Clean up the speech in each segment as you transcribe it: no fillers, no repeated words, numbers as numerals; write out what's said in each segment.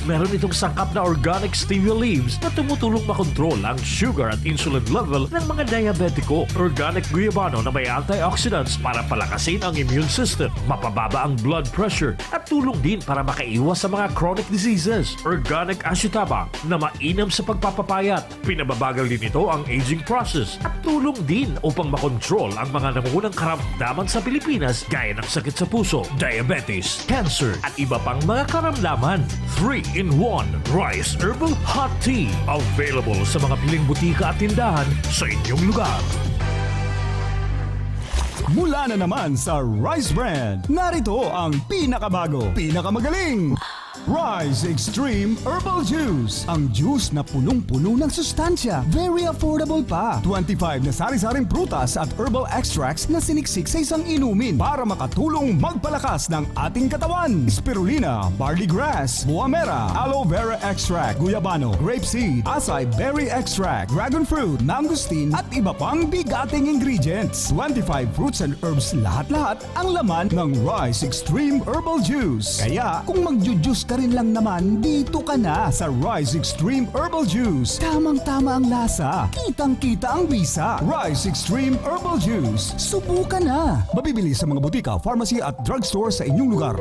Meron itong sangkap na organic stevia leaves na tumutulong makontrol ang sugar at insulin level ng mga diabetiko. Organic guyabano na may antioxidants para palakasin ang immune system, mapababa ang blood pressure at tulong din para makaiwas sa mga chronic diseases. Organic ashitabang na mainam sa pagpapapayat. Pinababagal din ito ang aging process at tulong din upang makontrol ang mga nangungunang karamdaman sa Pilipinas gaya ng sakit sa puso, diabetes, cancer at iba pang mga karamdaman. 3-in-1 Rice Herbal Hot Tea. Available sa mga piling butika at tindahan sa inyong lugar. Mula na naman sa Rice Brand, narito ang pinakabago, pinakamagaling Rice Extreme Herbal Juice. Ang juice na punong-puno ng sustansya. Very affordable pa. 25 na sari-saring prutas at herbal extracts na siniksik sa isang inumin para makatulong magpalakas ng ating katawan. Spirulina, barley grass, buwa mera, aloe vera extract, guyabano, grapeseed, acai berry extract, dragon fruit, mangosteen at iba pang bigating ingredients. 25 fruits and herbs lahat-lahat ang laman ng Rice Extreme Herbal Juice. Kaya kung magjujuice ka rin lang naman, dito ka na sa Rice Extreme Herbal Juice. Tamang-tama ang lasa, kitang-kita ang bisa. Rice Extreme Herbal Juice. Subukan na. Mabibili sa mga butika, pharmacy at drugstore sa inyong lugar.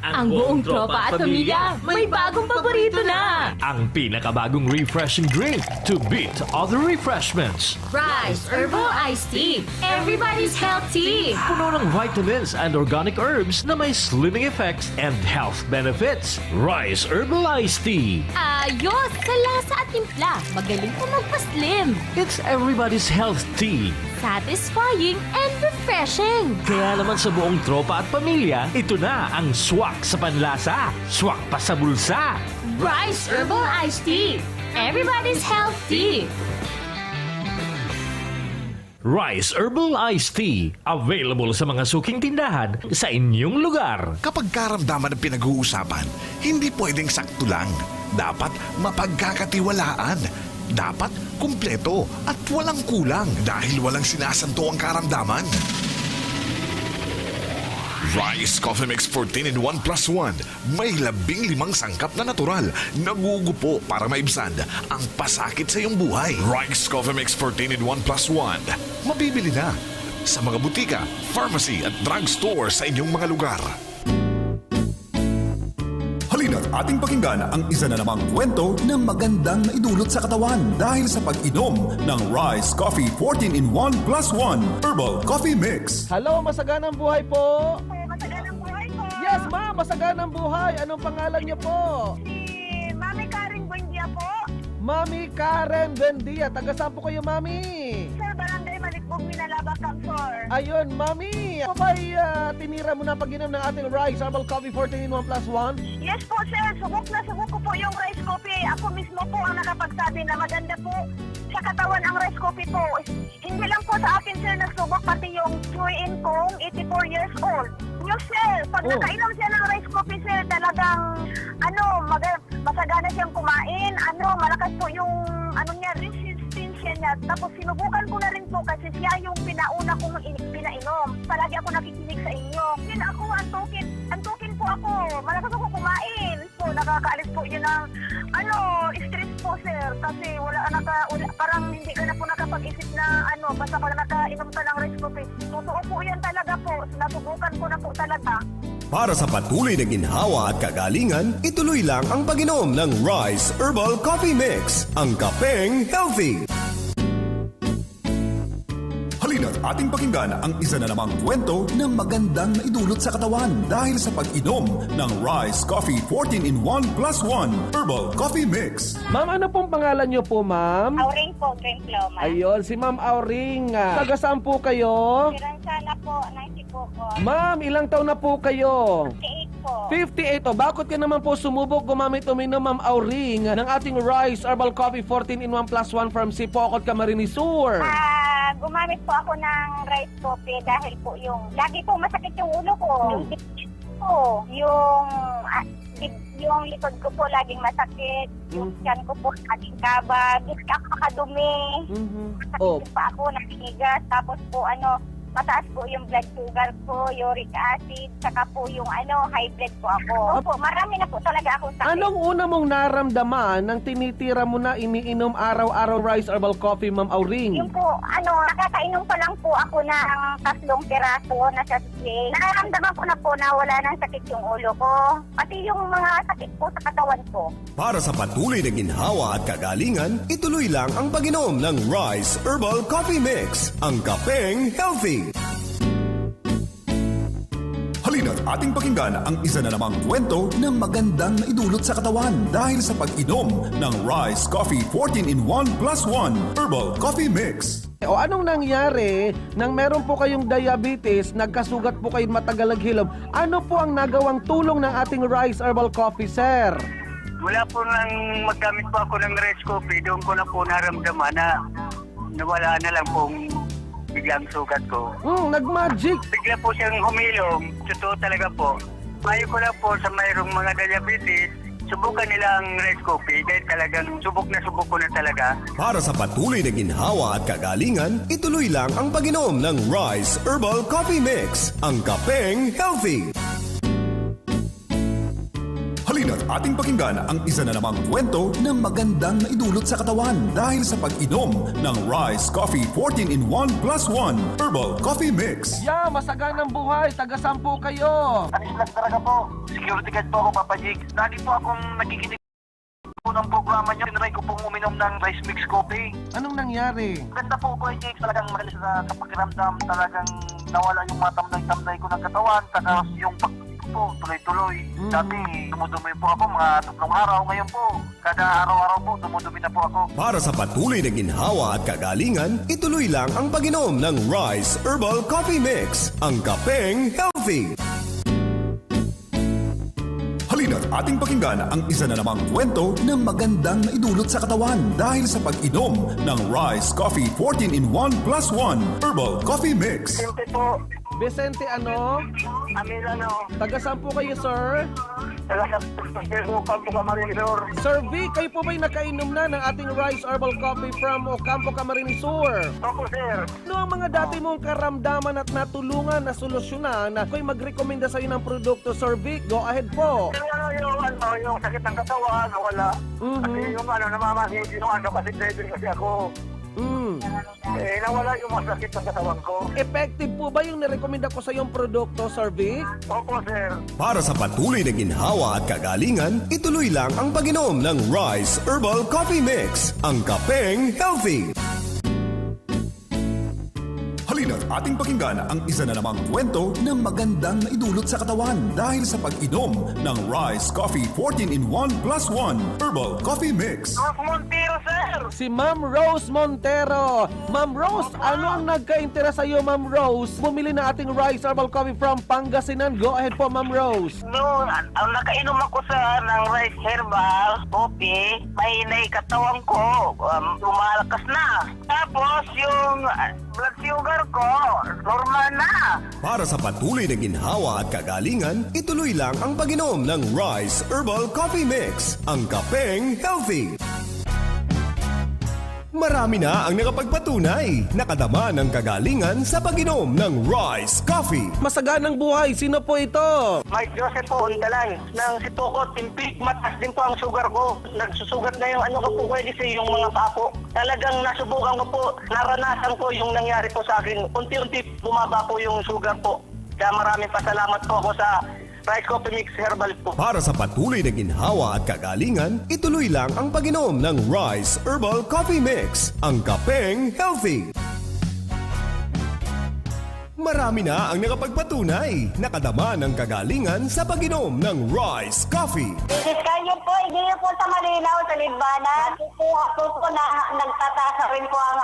Ang buong tropa at pamilya may bagong paborito na! Ang pinakabagong refreshing drink to beat other refreshments. Rice Herbal Iced Tea. Everybody's healthy! Puno ng vitamins and organic herbs na may slimming effects and health benefits. Rice Herbal Iced Tea. Ayos! Sa lasa at timpla, magaling pa magpa-slim. It's everybody's health tea. Satisfying and refreshing. Kaya naman sa buong tropa at pamilya, ito na ang swak sa panlasa, swak pa sa bulsa. Rice Herbal Iced Tea. Everybody's healthy. Rice Herbal Iced Tea. Available sa mga suking tindahan sa inyong lugar. Kapag karamdaman ang pinag-uusapan, hindi pwedeng sakto lang. Dapat mapagkakatiwalaan. Dapat kumpleto at walang kulang dahil walang sinasanto ang karamdaman. Rice Coffee Mix 14 in 1 plus 1. May 15 sangkap na natural. Nagugupo para maibsan ang pasakit sa iyong buhay. Rice Coffee Mix 14 in 1 plus 1. Mabibili na sa mga butika, pharmacy at drugstore sa inyong mga lugar. Halina't ating pakinggan ang isa na namang kwento ng magandang naidulot sa katawan dahil sa pag-inom ng Rice Coffee 14 in 1 plus 1 Herbal Coffee Mix. Hello, masaganang buhay po. Masaganang buhay po. Yes, ma'am, masaganang buhay. Anong pangalan niyo po? Si Mami Karen Buendia po. Mami Karen Buendia. Taga saan po kayo, Mami? Sir, Barangay Malikbog, Minalaba, Camsor. Ayun, Mami. Ako ba'y tinira mo na pag-inom ng ating Rice Herbal Coffee 14 in 1 plus 1? Yes po, sir. Subok na subok ko po yung rice coffee. Ako mismo po ang nakapagsabi na maganda po sa katawan ang rice coffee po. Hindi lang po sa akin, sir, nagsubok pati yung Chuyin kong 84 years old. Yung sir, pag nakainom siya ng rice coffee, sir, talagang, masagana siyang kumain. Malakas po yung, resistensya niya. Tapos sinubukan ko na rin po kasi siya yung pinauna kong pinainom. Palagi ako nakikinig sa inyo. Yun ako, antukin po ako. Malakas ako kumain. So, nakakaalis po yun ng, stress po, sir. Kasi parang hindi ka na po nakapag-isip na, basta pag nakainom ka ng rice coffee. Totoo po yan talaga po. Nasubukan ko na po talaga. Para sa patuloy na ginhawa at kagalingan, ituloy lang ang pag-inom ng Rice Herbal Coffee Mix, ang kapeng healthy. Halina't ating pakinggan ang isa na namang kwento ng magandang naidulot sa katawan dahil sa pag-inom ng Rice Coffee 14 in 1 plus 1 Herbal Coffee Mix. Ma'am, ano pong pangalan niyo po, ma'am? Auring po, Green Ploma. Ayun, si Ma'am Auring. Taga saan po kayo? Sana po, 90 po ko. Ma'am, ilang taon na po kayo? 58 po. 58. O, bakit ka naman po sumubok gumamit uminom, Ma'am Auring, ng ating Rice Herbal Coffee 14 in 1 plus 1 from Sipocot, Camarines Sur? Gumamit po ako ng rice coffee dahil po lagi po masakit yung ulo ko. Yung likod ko po laging masakit. Yung tiyan ko po laging kabag. Kakakadumi. Masakit pa ako, nakikigas. Tapos po mataas po yung blood sugar ko, uric acid, saka po yung high blood po ako. Opo, marami na po talaga akong sakit. Anong una mong naramdaman nang tinitira mo na iniinom araw-araw Rice Herbal Coffee, Ma'am Auring? Yung po, nakakainom pa lang po ako ng 3 piraso na sachet. Nararamdaman ko na po na wala nang sakit yung ulo ko. Pati yung mga sakit po sa katawan ko. Para sa patuloy na ginhawa at kagalingan, ituloy lang ang pag-inom ng Rice Herbal Coffee Mix, ang kapeng healthy. Halina't ating pakinggan ang isa na namang kwento na magandang naidulot sa katawan dahil sa pag-inom ng Rice Coffee 14-in-1 plus 1 Herbal Coffee Mix. O anong nangyari nang meron po kayong diabetes, nagkasugat po kayo matagal naghilom? Ano po ang nagawang tulong ng ating Rice Herbal Coffee, sir? Mula po nang maggamit po ako ng Rice Coffee, doon ko na po naramdaman na nawala na lang pong biglang sugat ko. Nag-magic. Bigla po siyang humilom. Totoo talaga po. Mayo ko lang po sa mayroong mga diabetes, subukan nila ang Rice Coffee dahil talagang subok ko na talaga. Para sa patuloy na ginhawa at kagalingan, ituloy lang ang pag-inom ng Rice Herbal Coffee Mix, ang kapeng healthy. Halina't ating pakinggan ang isa na namang kwento na magandang naidulot sa katawan dahil sa pag-inom ng Rice Coffee 14-in-1 plus 1 Herbal Coffee Mix. Yeah, masaganang buhay. Taga-10 kayo. Anis lang talaga po. Security guard po ako, Papa Jig. Dati po akong nakikinig po ng programa niyo. Tinry ko pong uminom ng Rice Mix Coffee. Anong nangyari? Ganda po po, Jig. Talagang magalis sa pakiramdam. Talagang nawala yung mga tamnay-tamnay ko ng katawan. Saka yung po, tuloy-tuloy. Dati, dumudumi po ako mga 3 araw. Ngayon po, kada araw-araw po, dumudumi na po ako. Para sa patuloy na ginhawa at kagalingan, ituloy lang ang pag-inom ng Rice Herbal Coffee Mix, ang kapeng healthy. Halina't ating pakinggan ang isa na namang kwento na magandang naidulot sa katawan dahil sa pag-inom ng Rice Coffee 14-in-1 plus 1 Herbal Coffee Mix. Siyempre po, Vicente, ano? Amilano, Taga-10 kayo, sir? talagang Campo Camarinesor. Sir V, kayo po ba'y nakainom na ng ating Rice Herbal Coffee from Ocampo Camarinesor? Opo, sir. Ano ang mga dati mong karamdaman at natulungan na solusyonan na ako'y magrekomenda sa'yo ng produkto, Sir V? Go ahead po. Yung sakit ng katawan, wala. Kasi yung namamasid yung kasi driver kasi ako. Nawala yung mga sakit ng katawan ko. Effective po ba yung nirekomenda ko sa iyong produkto, Sir V? Opo, sir. Para sa patuloy na ginhawa at kagalingan, ituloy lang ang pag-inom ng Rice Herbal Coffee Mix, ang kapeng healthy. Halina't ating pakinggan ang isa na namang kwento na magandang naidulot sa katawan dahil sa pag-inom ng Rice Coffee 14-in-1 plus 1 Herbal Coffee Mix. Montero, sir. Si Ma'am Rose Montero. Ma'am Rose, ano ang nagka-interest sa iyo, Ma'am Rose? Bumili na ating Rice Herbal Coffee from Pangasinan. Go ahead po, Ma'am Rose. Noon, ang nakainom ako ng Rice Herbal Coffee, may katawan ko, lumalakas na. Tapos yung blood sugar ko, normal na. Para sa patuloy na ginhawa at kagalingan, ituloy lang ang pag-inom ng Rice Herbal Coffee Mix, ang kapeng healthy. Marami na ang nakapagpatunay, nakadama ng kagalingan sa pag-inom ng Rice Coffee. Masaganang buhay. Sino po ito? Mike Joseph po, Undalan. Nang si Tokot, Timpik, mataas din po ang sugar ko. Nagsusugat na yung ko po pwede sa yung mga papo. Talagang nasubukan ko po, naranasan ko yung nangyari po sa akin. Unti-unti bumaba po yung sugar po. Kaya maraming pasalamat po ako sa Rice Coffee Mix Herbal po. Para sa patuloy na ginhawa at kagalingan, ituloy lang ang pag-inom ng Rice Herbal Coffee Mix, ang kapeng healthy. Marami na ang nakapagpatunay, nakadama ng kagalingan sa pag-inom ng Rice Coffee. Kayo po, hindi niyo po sa malinaw sa libanan. Ako po na nagtatasa rin po ang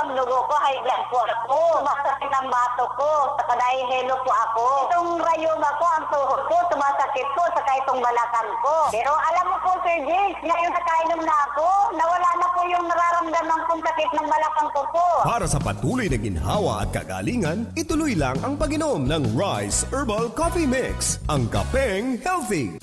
ang lugo ko, high blood po ako. Sumasakit ang bato ko, saka nahihilo po ako. Itong rayuma ko, ang tuhod ko, sumasakit po, saka itong balakang ko. Pero alam mo po, Sir James, ngayon nakainom na ako, nawala na po yung nararamdaman kong sakit ng balakang ko po. Para sa patuloy na ginhawa at kagalingan, ituloy lang ang pag-inom ng Rice Herbal Coffee Mix, ang kapeng healthy.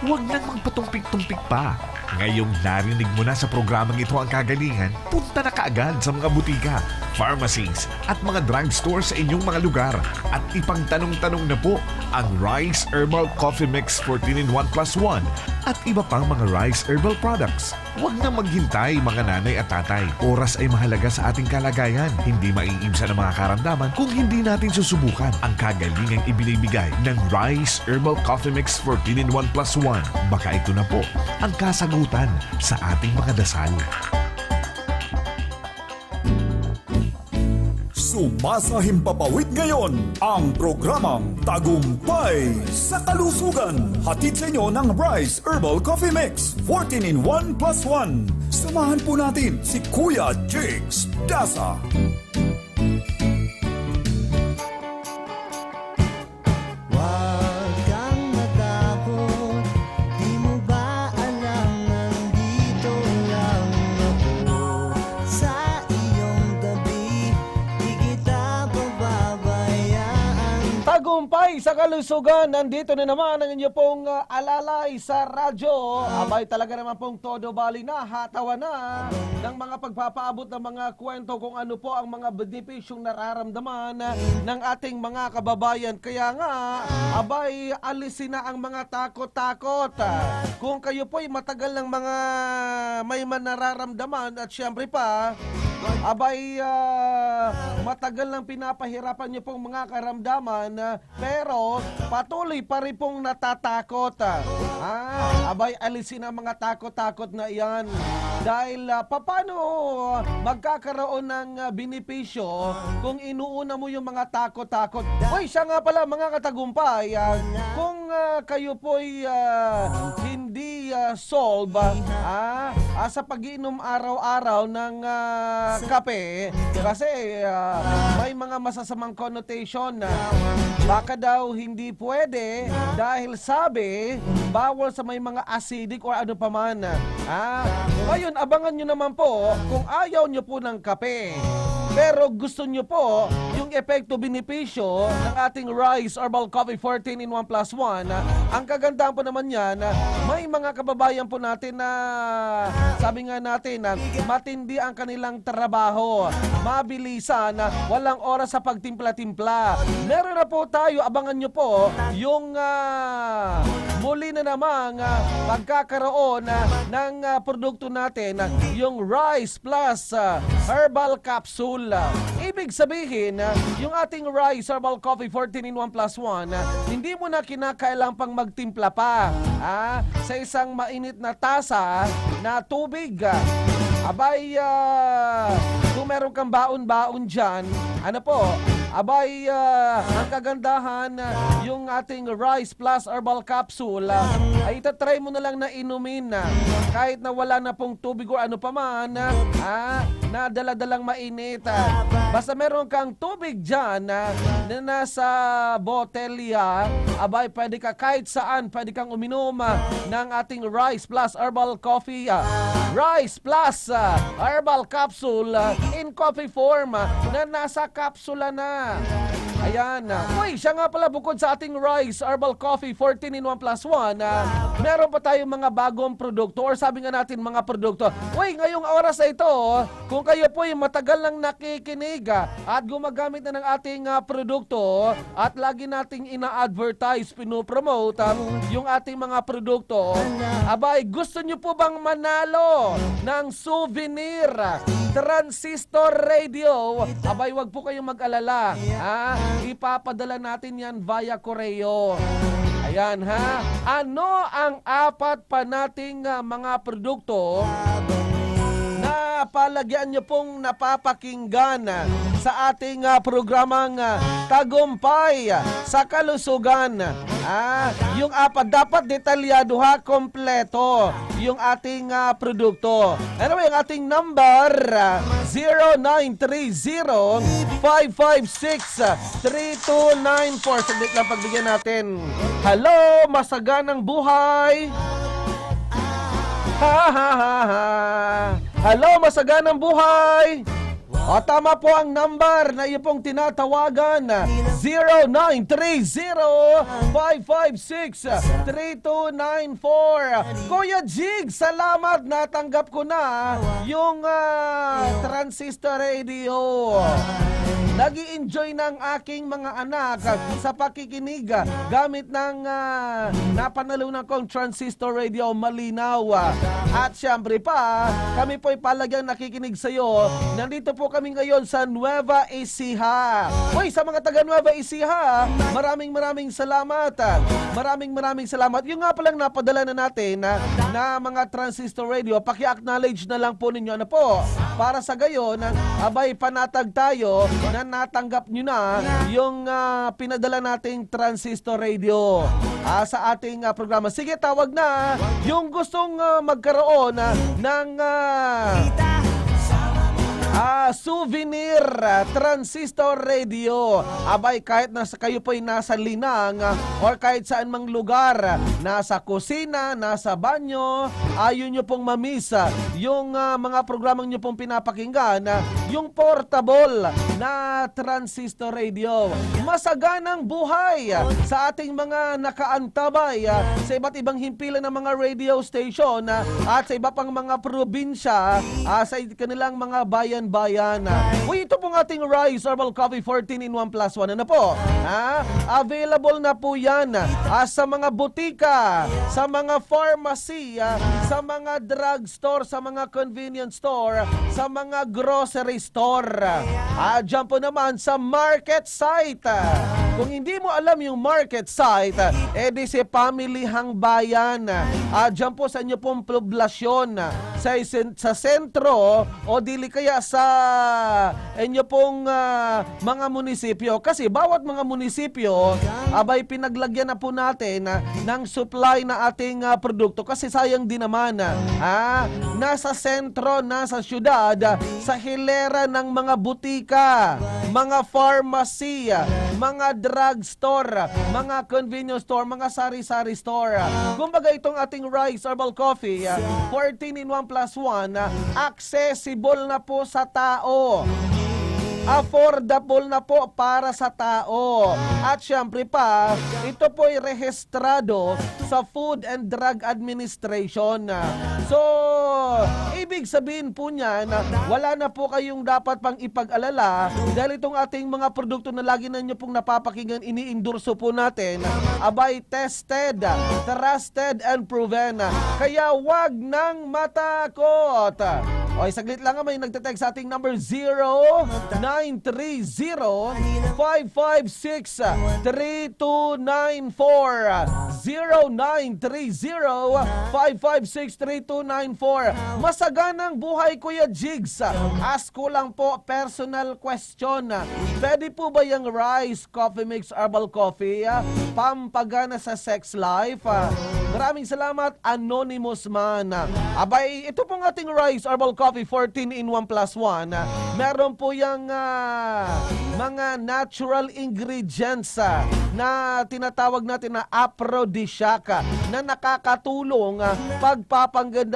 Huwag nang magpatumpik-tumpik pa. Ngayong narinig mo na sa programang ito ang kagalingan, punta na kaagad sa mga butika, pharmacies at mga drugstore sa inyong mga lugar at ipangtanong-tanong na po ang Rice Herbal Coffee Mix 14-in-1 plus 1 at iba pang mga Rice Herbal products. Huwag na maghintay mga nanay at tatay. Oras ay mahalaga sa ating kalagayan. Hindi maiibsan ang mga karamdaman kung hindi natin susubukan ang kagalingang ibinibigay ng Rice Herbal Coffee Mix 14-in-1 plus 1. Baka ito na po ang kasagutan sa ating mga dasal. Sumasahimpapawid ngayon ang programang Tagumpay sa Kalusugan. Hatid sa inyo ng Rice Herbal Coffee Mix 14-in-1 plus 1. Samahan po natin si Kuya Jigs Dasa. Huwag kang matakot, di mo ba alam nandito lang ako sa iyong tabi, di kita pababayaan. Tagumpay sa kalusugan, nandito na naman ang inyo pong alalay sa radyo. Abay talaga naman pong todo bali na, hatawa na ng mga pagpapaabot ng mga kwento kung ano po ang mga benepisyong nararamdaman ng ating mga kababayan. Kaya nga, abay alisin na ang mga takot-takot. Kung kayo po'y matagal ng mga may nararamdaman at syempre pa, abay matagal lang pinapahirapan niyo pong mga karamdaman pero patuloy pa rin pong natatakot. Abay alisin ang mga takot-takot na iyan. Dahil paano magkakaroon ng benepisyo kung inuuna mo yung mga takot-takot? Uy, siya nga pala mga katagumpay, kung kayo po'y hindi solve sa pag-iinom araw-araw ng kape, kasi may mga masasamang connotation na baka daw hindi pwede dahil sabi bawal sa may mga acidic or ano pa man. Ngayon, abangan nyo naman po kung ayaw nyo po ng kape pero gusto nyo po yung epekto benepisyo ng ating Rice Herbal Coffee 14-in-1 plus 1. Ang kagandahan po naman yan, may mga kababayan po natin na sabi nga natin na matindi ang kanilang trabaho, mabilisan, walang oras sa pagtimpla-timpla. Meron na po tayo, abangan nyo po yung muli na namang pagkakaroon ng produkto natin, yung Rice Plus Herbal Capsule. Ibig sabihin, yung ating Rice Herbal Coffee 14-in-1 plus 1, hindi mo na kinakailang pang magtimpla pa sa isang mainit na tasa na tubig. Abay, kung meron kang baon-baon dyan, ano po, abay, ang kagandahan, yung ating Rice Plus Herbal Capsule, ay itatry mo na lang na inumin kahit na wala na pong tubig o ano pa man, na dala-dalang mainit. Basta meron kang tubig dyan na nasa botelya, abay, pwede ka kahit saan, pwede kang uminom ng ating Rice Plus Herbal Coffee. Rice Plus Herbal Capsule in coffee form na nasa kapsula na. Ayan. Uy, siya nga pala, bukod sa ating Rice Herbal Coffee 14-in-1 plus 1, meron pa tayong mga bagong produkto or sabi nga natin mga produkto. Uy, ngayong oras na ito, kung kayo po ay matagal lang nakikinig at gumagamit na ng ating produkto at lagi nating ina-advertise, pinopromote yung ating mga produkto, abay, gusto nyo po bang manalo ng souvenir transistor radio? Abay, wag po kayong mag-alala. Ipapadala natin yan via Correo. Ayan ha. Ano ang apat pa nating mga produkto na palagyan nyo pong napapakinggan sa ating programang Tagumpay sa Kalusugan? Yung apat, dapat detalyado ha, kompleto yung ating produkto. Anyway, yung ating number 0930-556-3294. Saglit lang pagbigyan natin. Hello, masaganang buhay. Ha ha ha ha. Hello, masaganang buhay. O tama po ang number na iyo pong tinatawagan, 0930-556-3294. Kuya Jig, salamat, natanggap ko na yung transistor radio. Nag-i-enjoy ng aking mga anak sa pakikinig gamit ng napanalunan kong transistor radio malinaw. At syempre pa, kami po'y palagang nakikinig sa iyo. Nandito po kami ngayon sa Nueva Ecija. Uy, sa mga taga Nueva Ecija, maraming salamat. Maraming salamat. Yung nga palang napadala na natin na mga transistor radio, paki-acknowledge na lang po ninyo. Ano po? Para sa gayon, abay panatag tayo na natanggap nyo na yung pinadala nating transistor radio sa ating programa. Sige, tawag na yung gustong magkaroon ng souvenir transistor radio. Abay, kahit kayo po'y nasa linang or kahit saan mang lugar, nasa kusina, nasa banyo, ayun nyo pong mamisa yung mga programang nyo pong pinapakinggan, yung portable na transistor radio. Masaganang buhay sa ating mga nakaantabay sa iba't ibang himpilan ng mga radio station at sa iba pang mga probinsya sa kanilang mga bayan. Uy, ito pong ating Rise Herbal Coffee 14 in 1 plus 1. Ano po? Available na po yan sa mga butika, sa mga pharmacy, sa mga drugstore, sa mga convenience store, sa mga grocery store. Diyan po naman sa market site. Kung hindi mo alam yung market site, edi si Pamilihang Bayan. Diyan po sa inyo pong poblasyon, sa sentro o dili kaya sa inyo pong mga munisipyo. Kasi bawat mga munisipyo, abay pinaglagyan na po natin ng supply na ating produkto. Kasi sayang din naman, nasa sentro, nasa syudad, sa hilera ng mga butika, mga pharmacy, mga drugstore, mga convenience store, mga sari-sari store. Kumbaga itong ating Rise Herbal Coffee 14 in 1 plus 1, accessible na po sa tao. Affordable na po para sa tao. At syempre pa, ito po ay rehistrado sa Food and Drug Administration. So, ibig sabihin po niyan, wala na po kayong dapat pang ipag-alala dahil itong ating mga produkto na lagi na nyo pong napapakinggan, ini-endorso po natin, abay tested, trusted, and proven. Kaya wag nang matakot. Okay, saglit lang may nagte-text sa ating number 0930-556-3294. 0930-556-3294. Masaganang buhay, Kuya Jigs. Ask ko lang po, personal question. Pwede po ba yung Rise Coffee Mix Herbal Coffee pampagana sa sex life? Maraming salamat, Anonymous Man. Abay, ito pong ating Rise Herbal Coffee 14 in 1 plus 1. Meron po yung mga natural ingredients na tinatawag natin na aphrodisiac na nakakatulong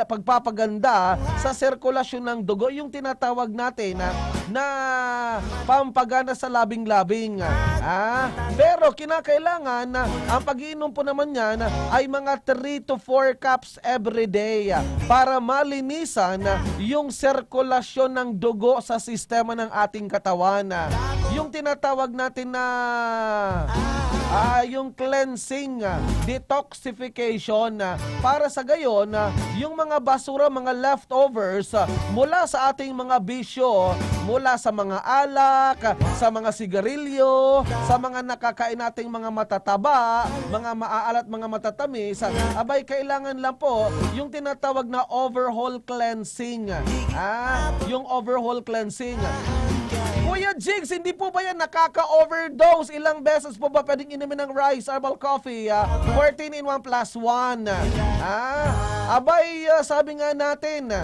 pagpapaganda sa sirkulasyon ng dugo. Yung tinatawag natin na pampagana sa labing-labing. Pero kinakailangan ang pag-iinom po naman yan ay mga 3 to 4 cups every day para malinisan yung sirkulasyon ng dugo sa sistema ng ating katawan. Yung tinatawag natin na yung cleansing, detoxification, para sa gayon, yung mga basura, mga leftovers mula sa ating mga bisyo, mula sa mga alak, sa mga sigarilyo, sa mga nakakain nating mga matataba, mga maaalat, mga matatamis, abay kailangan lang po yung tinatawag na overhaul cleansing. Yung overhaul cleansing. Kuya Jigs, hindi po ba yan nakaka-overdose? Ilang beses po ba pwedeng inumin ng Rise Herbal Coffee 14 in 1 plus 1? Abay, sabi nga natin,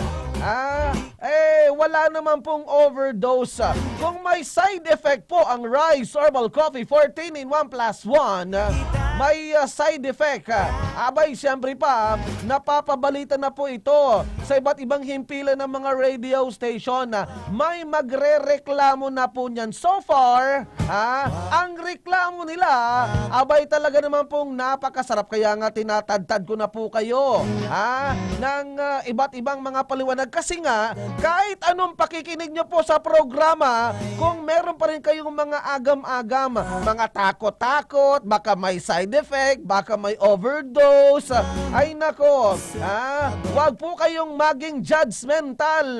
wala naman pong overdose. Kung may side effect po ang Rise Herbal Coffee 14 in 1 plus 1, may side effect. Abay, siyempre pa, napapabalita na po ito sa iba't ibang himpilan ng mga radio station. May magre-reklamo na po niyan. So far, ang reklamo nila, abay talaga naman pong napakasarap. Kaya nga tinatadtad ko na po kayo ng iba't ibang mga paliwanag. Kasi nga, kahit anong pakikinig nyo po sa programa, kung meron pa rin kayong mga agam-agam, mga takot-takot, baka may side effect, baka may overdose, ay nako, wag po kayong maging judgmental.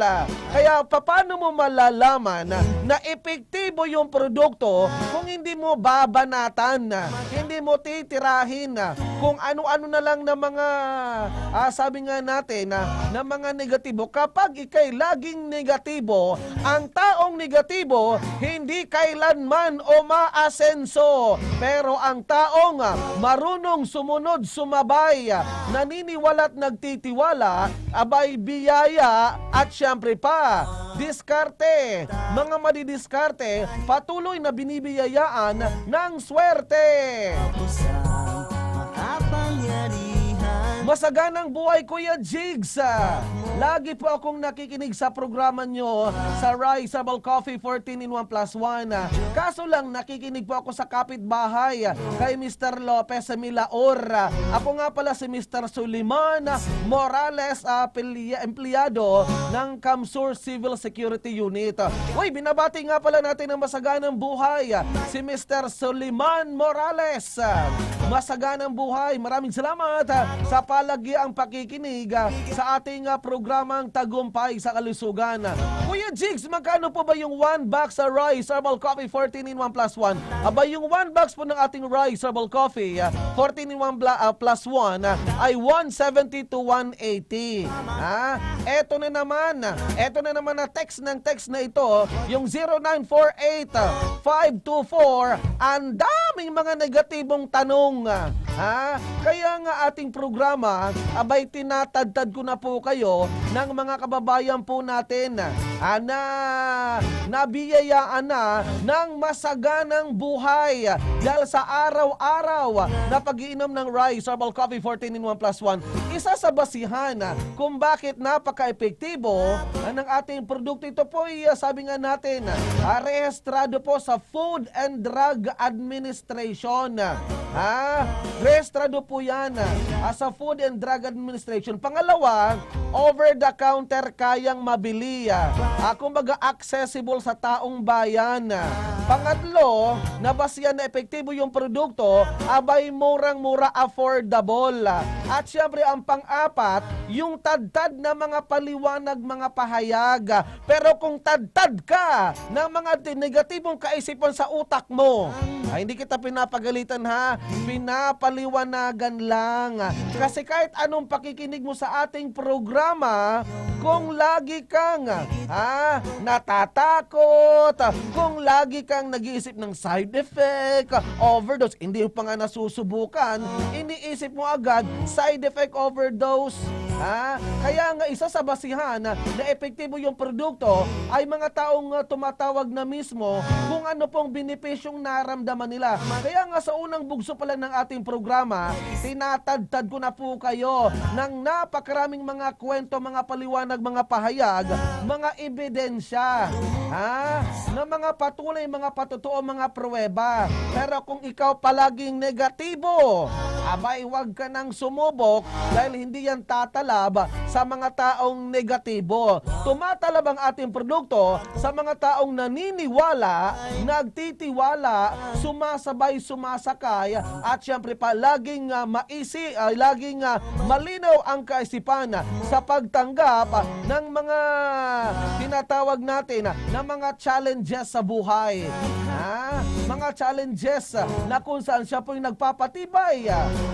Kaya paano mo malalaman na epektibo yung produkto kung hindi mo babanatan, hindi mo titirahin kung ano-ano na lang na mga sabi nga natin na mga negatibo. Kapag ikay laging negatibo, ang taong negatibo hindi kailanman umaasenso. Pero ang taong marunong sumunod, sumabay, naniniwala at nagtitiwala, abay biyaya at syempre pa, diskarte. Mga madidiskarte, patuloy na binibiyayaan ng swerte. Masaganang buhay, Kuya Jigs. Lagi po akong nakikinig sa programa nyo sa Rise Herbal Coffee 14-in-1 plus 1. Kaso lang, nakikinig po ako sa kapitbahay kay Mr. Lopez Milaor. Ako nga pala si Mr. Suliman Morales, empleyado ng Camsur Civil Security Unit. Uy, binabati nga pala natin ang masaganang buhay, si Mr. Suliman Morales. Masaganang buhay. Maraming salamat sa palagiang pakikinig sa ating programang Tagumpay sa Kalusugan. Kuya Jigs, magkano po ba yung 1 box sa Rise Herbal Coffee 14-in-1 plus 1? Aba, yung 1 box po ng ating Rise Herbal Coffee 14-in-1 plus 1 ay 170 to 180. Eto na naman na text ng text na ito, yung 0948-524. Ang daming mga negatibong tanong. Kaya nga ating programa, abay tinatadtad ko na po kayo ng mga kababayan po natin na nabiyayaan na ng masaganang buhay dahil sa araw-araw na pag-iinom ng Rise Herbal Coffee 14-in-1 plus 1. Isa sa basihan kung bakit napaka-epektibo ng ating produkto. Ito po ay sabi nga natin, rehistrado po sa Food and Drug Administration. Rehistrado po yan sa Food and Drug Administration. Pangalawa, over-the-counter kayang mabili. Kumbaga accessible sa taong bayan. Pangatlo, nabasihan na epektibo yung produkto, abay murang-mura, affordable. At syempre ang pang-apat, yung tadtad na mga paliwanag, mga pahayag. Pero kung tadtad ka ng mga negatibong kaisipan sa utak mo, hindi kita pinapagalitan pinapaliwanagan lang. Kasi kahit anong pakikinig mo sa ating programa, kung lagi kang natatakot, kung lagi kang nag-iisip ng side effect, overdose, hindi mo pa nga nasusubukan, iniisip mo agad, side effect, overdose. Kaya nga isa sa basihan na epektibo yung produkto ay mga taong tumatawag na mismo kung ano pong benepisyong naramdaman nila. Kaya nga sa unang bugso pala ng ating programa, tinatadtad ko na po kayo ng napakaraming mga kwento, mga paliwanag, mga pahayag, mga ebidensya, na mga patunay, mga patotoo, mga pruweba. Pero kung ikaw palaging negatibo, abay wag ka nang sumubok dahil hindi yan tatalab sa mga taong negatibo. Tumatalab ang ating produkto sa mga taong naniniwala, nagtitiwala, sumasabay, sumasakay, at syempre pa laging laging malinaw ang kaisipan sa pagtanggap ng mga tinatawag natin na mga challenges sa buhay. Mga challenges na kung saan siya po yung nagpapatibay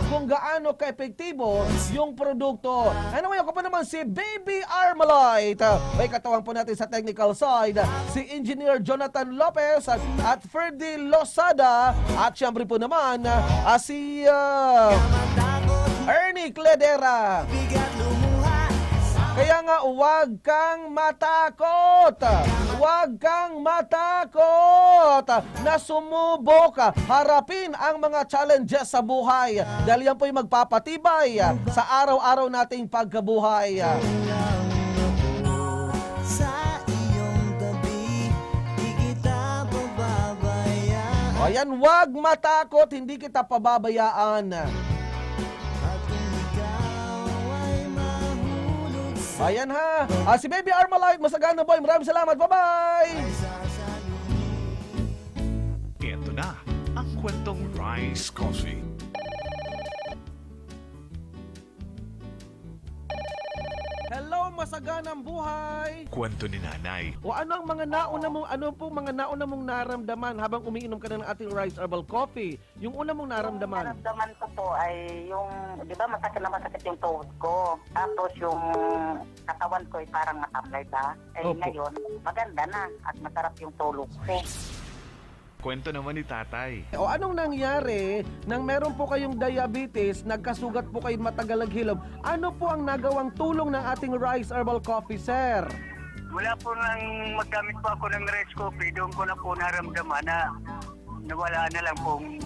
kung gaano ka-epektibo yung produkto. Anyway, ako pa naman si Baby Armalite. May katawan po natin sa technical side, si Engineer Jonathan Lopez at Ferdy Losada. At syempre po naman, si Ernie Cledera. Kaya nga, huwag kang matakot. Huwag kang matakot na sumubok. Harapin ang mga challenges sa buhay. Dahil yan po'y magpapatibay sa araw-araw nating pagkabuhay. Sa iyong tabi, di kita pababayaan. Ayan, huwag matakot, hindi kita pababayaan. At kung ikaw ay mahulog sa Ayan ha. Si Baby Armalite, Masagana Boy, maraming salamat. Bye-bye! Ito na ang kwentong Rice Coffee. Hello, masaganang buhay! Kwento ni Nanay. O ano ang mga nauna mong naramdaman habang umiinom ka na ng ating Rice Herbal Coffee? Yung una mong naramdaman? Naramdaman ko po ay yung, di ba masakit yung tuhod ko. Tapos yung katawan ko ay parang matamlay ba? Eh Opo. ngayon, maganda na at masarap yung tulog ko. Kwento naman ni Tatay. O anong nangyari nang meron po kayong diabetes, nagkasugat po kayo matagal naghilom? Ano po ang nagawang tulong ng ating Rice Herbal Coffee, sir? Mula po nang maggamit po ako ng Rice Coffee, doon ko na po naramdaman na nawala na lang pong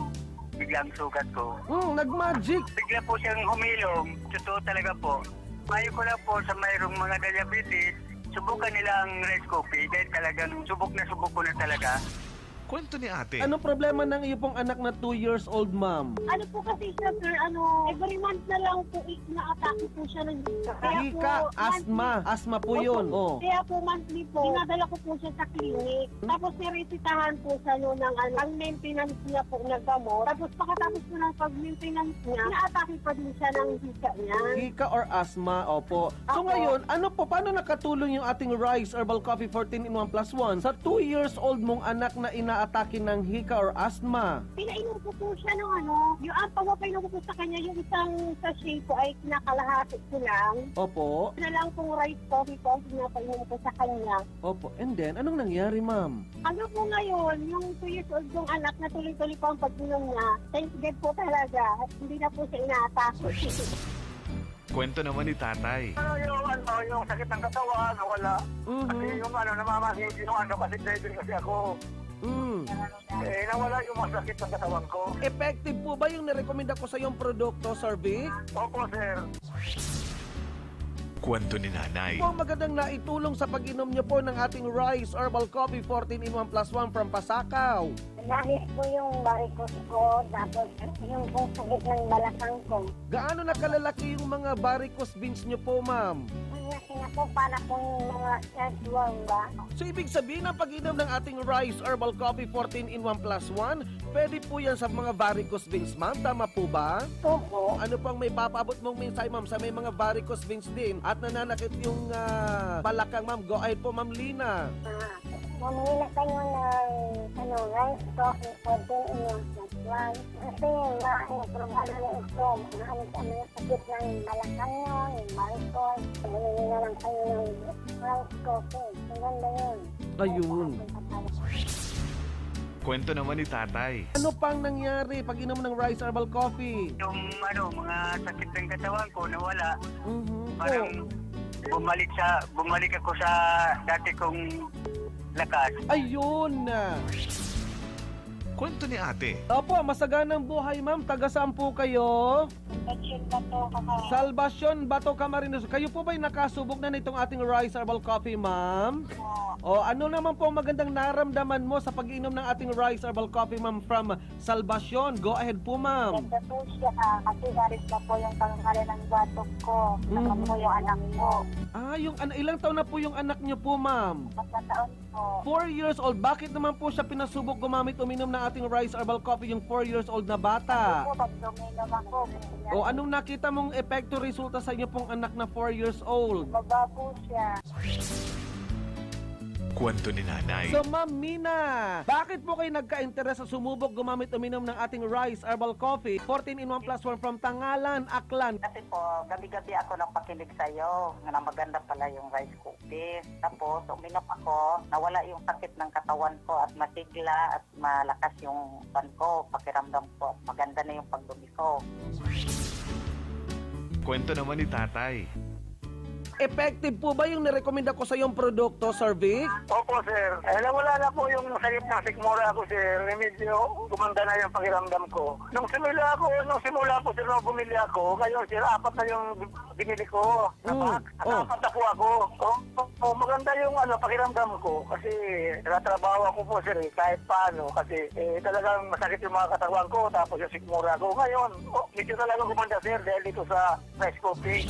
biglang sugat ko. Nag-magic. Bigla po siyang humilom, totoo talaga po. Mayo ko lang po sa mayroong mga diabetes, subukan nila ang Rice Coffee dahil talagang subok ko na talaga. Kwento ni Ate. Anong problema ng iyo pong anak na 2 years old, ma'am? Ano po kasi siya, sir, every month na lang po na-atake po siya ng Hika, asthma. Asthma po yun. Oh. Kaya po monthly po, dinadala ko po siya sa clinic. Tapos niresitahan po siya no ng ang maintenance niya po ng gamot. Tapos pagkatapos po ng pag-maintenance niya, na-atake pa din siya ng hika niya. Hika or asthma, opo. So Opo. ngayon, ano po, paano nakatulong yung ating Rice Herbal Coffee 14 in 1 plus 1 sa 2 years old mong anak na inaatake ng hika or asthma? Pinainom ko po siya ng yung pagpapainom ko po sa kanya, yung isang sachet po ay kinakalahati ko lang. Opo. Na lang pong rice coffee po ang pinapainom ko sa kanya. Opo. And then, anong nangyari, ma'am? Ano po ngayon, yung 2 years old kong anak na tuloy-tuloy po ang pag-inom niya, thank God po talaga. At hindi na po siya inaatake. Kwento naman ni Tatay. Yung sakit ng katawan, wala. Kasi yung namamasin yung kapatid din kasi ako. Nawala yung masakit ng katawan ko. Effective po ba yung nirekomenda ko sa yung produkto, Sir Vic? Opo, sir. Kwento ni Nanay. Po ang magandang naitulong sa pag-inom niyo po ng ating Rice Herbal Coffee 14 in 1 plus 1 from Pasakaw. Nahis po yung varicose ko, tapos yung pong sakit ng balakang ko. Gaano na kalalaki yung mga varicose veins niyo po, ma'am? Laki na po para pong mga earthworm ba? So ibig sabihin ng pag-inom ng ating Rice Herbal Coffee 14 in 1 plus 1, pwede po yan sa mga varicose veins, ma'am. Tama po ba? Opo. Ano pang may papabot mong mensahe, ma'am, sa may mga varicose veins din at nananakit yung balakang, ma'am? Go ahead po, ma'am Lina. Mamili na kayo ng rice coffee 14 in 1 plus 1. Kasi problema na ito. Marami sa mga sakit ng balakang nyo, yung varicose. Mamili na lang kayo ng rice coffee. Ang ganda yun. Ayun. Kwento naman ni Tatay. Ano pang nangyari pag inom ng Rice Herbal Coffee? Yung mga sakit ng katawan ko nawala. Mm-hmm. Parang bumalik ako sa dati kong lakas. Ayun! Kwento ni Ate. Opo, masaganang buhay, ma'am. Taga saan po kayo? Salvacion Bato Camarines. Kayo po ba'y nakasubok na nitong ating Rice Herbal Coffee, ma'am? O ano naman po ang magandang naramdaman mo sa pag-inom ng ating Rice Herbal Coffee, ma'am, from Salvacion? Go ahead po, ma'am. Ganda po siya kasi garis na po yung pangalan ng batok ko. Saka po yung anak ko. Ilang taon na po yung anak niyo po, ma'am? Magkataon po. 4 years old. Bakit naman po siya pinasubok gumamit uminom ng ating Rice Herbal Coffee, yung 4 years old na bata? Pag duminom ako, O anong nakita mong epekto resulta sa inyo pong anak na 4 years old? baba po siya. Kwento ni Nanay. So Ma'am Mina, bakit po kayo nagka-interes sa sumubok gumamit uminom ng ating Rice Herbal Coffee 14 in 1 plus 1 from Tangalan, Aklan? Kasi po, gabi-gabi ako napakinig sa'yo na maganda pala yung rice coffee. Tapos, uminom ako, nawala yung sakit ng katawan ko at masigla at malakas yung pan ko, pakiramdam ko at maganda na yung pagdumi ko. Kwento naman ni Tatay. Effective po ba yung nirekomenda ko sa iyong produkto, Sir Vic? Opo, sir. Nawala na po yung sakit ng sikmura ko, sir. Medyo gumanda na yung pakiramdam ko. Nung simula po, sir, nung bumili ako, ngayon, sir, 4 na yung binili ko. Napak, apat na po ako. Maganda yung pakiramdam ko. Kasi trabaho ako po, sir, kahit paano. Kasi talagang masakit yung mga katawan ko, tapos yung sikmura ko. Ngayon, medyo talagang gumanda, sir, dahil dito sa rice coffee.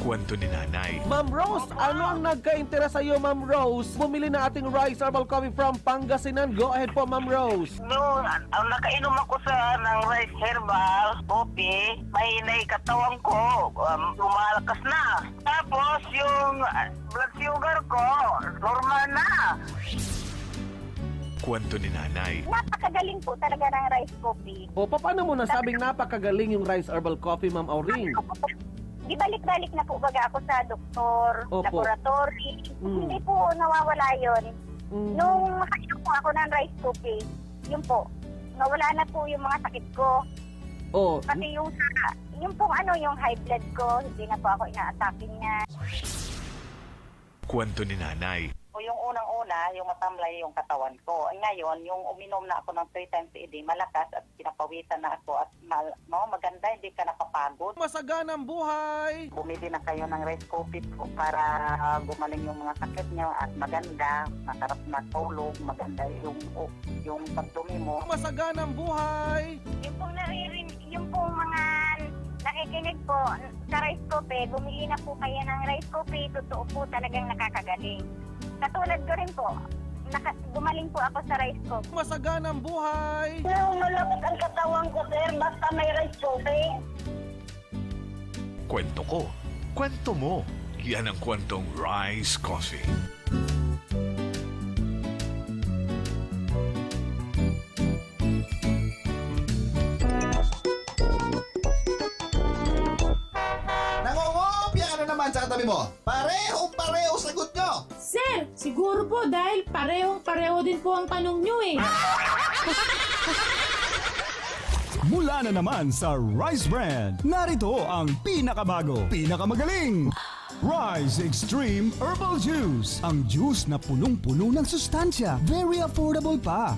Kwento ni nanay. Ma'am Rose, ano ang nagka-interest sa iyo, Ma'am Rose? Bumili na ating Rice Herbal Coffee from Pangasinan. Go ahead po, Ma'am Rose. No, nakainom ako ng rice herbal coffee, may katawan ko, lumalakas na. Tapos yung blood sugar ko, normal na. Kwento ni nanay. Napakagaling po talaga ng rice coffee. O, paano mo nasabing napakagaling yung Rice Herbal Coffee, Ma'am Auring? Di balik-balik na po baga ako sa doktor, Opo. laboratory. Hindi po nawawala yon. Nung makainom po ako ng rice coffee, yun po, nawala na po yung mga sakit ko. Oh, Kasi yung high blood ko, hindi na po ako ina-attacking niya. Kwento ni nanay. O yung unang-una, yung matamlay yung katawan ko. Ngayon, yung uminom na ako ng 3 times a day, malakas at pinapawisan na ako at maganda, hindi ka napapagod. masaganang buhay! Bumili na kayo ng rice coffee po para gumaling yung mga sakit nyo at maganda, masarap matulog, maganda yung pagdumi mo. Masaganang buhay! Yung pong mga nakikinig po sa rice coffee, bumili na po kayo ng rice coffee, totoo po talagang nakakagaling. Katulad ko rin po, gumaling po ako sa rice coffee. Masaganang buhay! Nung malapot ang katawan ko, sir, basta may rice coffee. Kwento ko. Kwento mo. Yan ang kwentong Rice Coffee. Nangongopya ka na naman sa katabi mo. Pareho sagot nyo. Sir, siguro po dahil parehong-pareho din po ang tanong nyo eh. Mula na naman sa Rice Brand, narito ang pinakabago, pinakamagaling, Rice Extreme Herbal Juice. Ang juice na punong-puno ng sustansya. Very affordable pa.